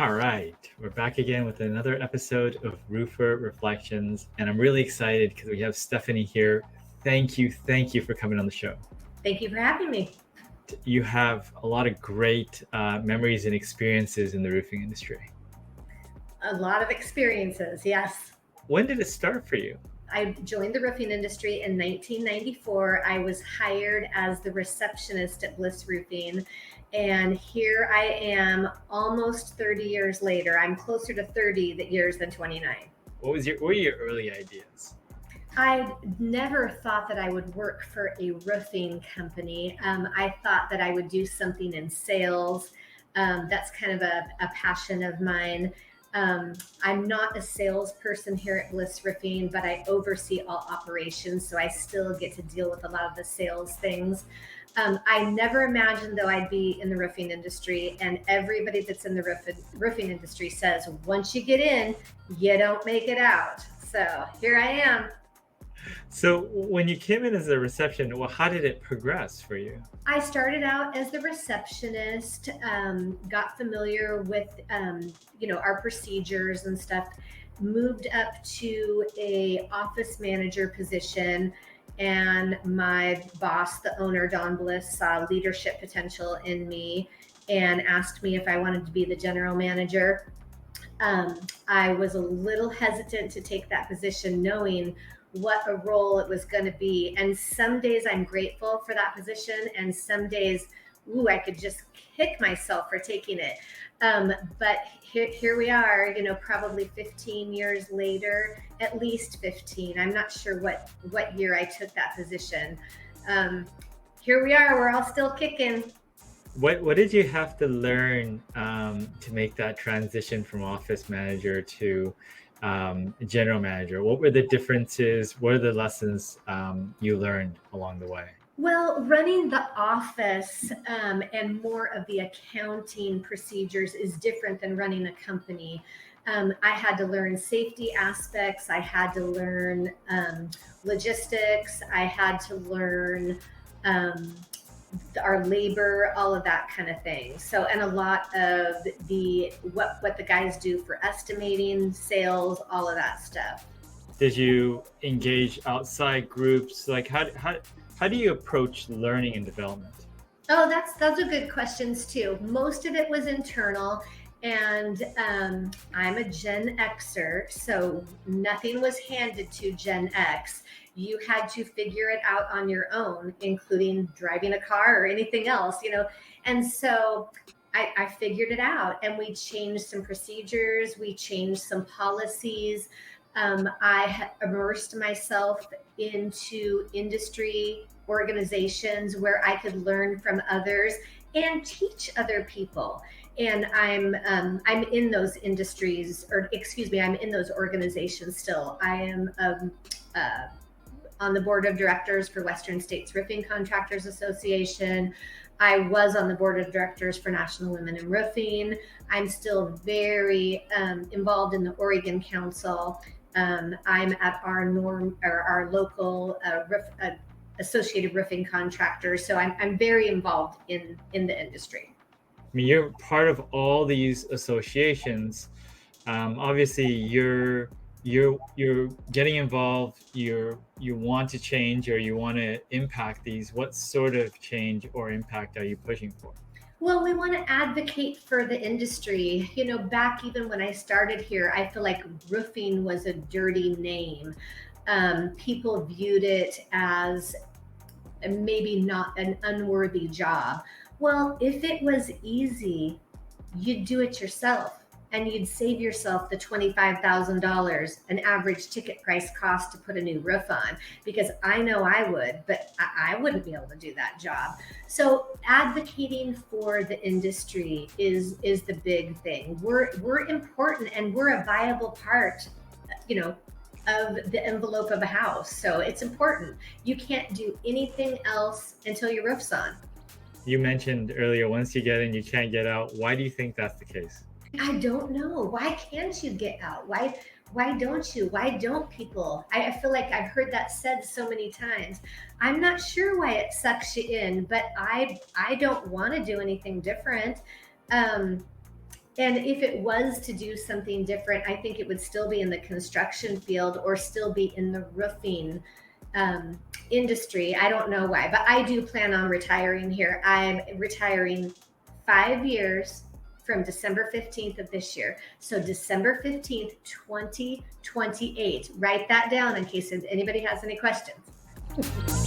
All right, we're back again with another episode of Roofer Reflections, and I'm really excited because we have Stephanie here. Thank you for coming on the show. Thank you for having me. You have a lot of great memories and experiences in the roofing industry. A lot of experiences, yes. When did it start for you? I joined the roofing industry in 1994. I was hired as the receptionist at Bliss Roofing, and here I am almost 30 years later. I'm closer to 30 years than 29. What were your early ideas? I never thought that I would work for a roofing company. I thought that I would do something in sales. That's kind of a passion of mine. I'm not a salesperson here at Bliss Roofing, but I oversee all operations, so I still get to deal with a lot of the sales things. I never imagined, though, I'd be in the roofing industry, and everybody that's in the roofing industry says, once you get in, you don't make it out. So here I am. So when you came in as a reception, well, how did it progress for you? I started out as the receptionist, got familiar with, our procedures and stuff, moved up to a office manager position, and my boss, the owner, Don Bliss, saw leadership potential in me and asked me if I wanted to be the general manager. I was a little hesitant to take that position, knowing what a role it was going to be. And some days I'm grateful for that position, and some days, I could just kick myself for taking it. But here we are, probably 15 years later, at least 15. I'm not sure what year I took that position. Here we are, we're all still kicking. What did you have to learn to make that transition from office manager to general manager? What were the differences? What are the lessons you learned along the way? Well, running the office and more of the accounting procedures is different than running a company. I had to learn safety aspects. I had to learn logistics. I had to learn our labor, all of that kind of thing. So, and a lot of what the guys do for estimating, sales, all of that stuff. Did you engage outside groups? Like how do you approach learning and development? Oh, those are good questions too. Most of it was internal, and I'm a Gen Xer, so nothing was handed to Gen X. You had to figure it out on your own, including driving a car or anything else, And so I figured it out, and we changed some procedures, we changed some policies. I immersed myself into industry organizations where I could learn from others and teach other people. And I'm in those industries, I'm in those organizations still. I am on the board of directors for Western States Roofing Contractors Association. I was on the board of directors for National Women in Roofing. I'm still very involved in the Oregon Council. I'm at our local Associated Roofing Contractors. So I'm very involved in the industry. I mean, you're part of all these associations. Obviously, you're getting involved. You want to change, or you want to impact these. What sort of change or impact are you pushing for? Well, we want to advocate for the industry. Back even when I started here, I feel like roofing was a dirty name. People viewed it as maybe not an unworthy job. Well, if it was easy, you'd do it yourself, and you'd save yourself the $25,000 an average ticket price cost to put a new roof on, because I know I would, but I wouldn't be able to do that job. So advocating for the industry is the big thing. We're important, and we're a viable part, of the envelope of a house. So it's important. You can't do anything else until your roof's on. You mentioned earlier, once you get in, you can't get out. Why do you think that's the case? I don't know. Why can't you get out? Why don't you? Why don't people? I feel like I've heard that said so many times. I'm not sure why it sucks you in, but I don't want to do anything different. And if it was to do something different, I think it would still be in the construction field or still be in the roofing industry. I don't know why, but I do plan on retiring here. I'm retiring 5 years from December 15th of this year. So December 15th, 2028. Write that down in case anybody has any questions.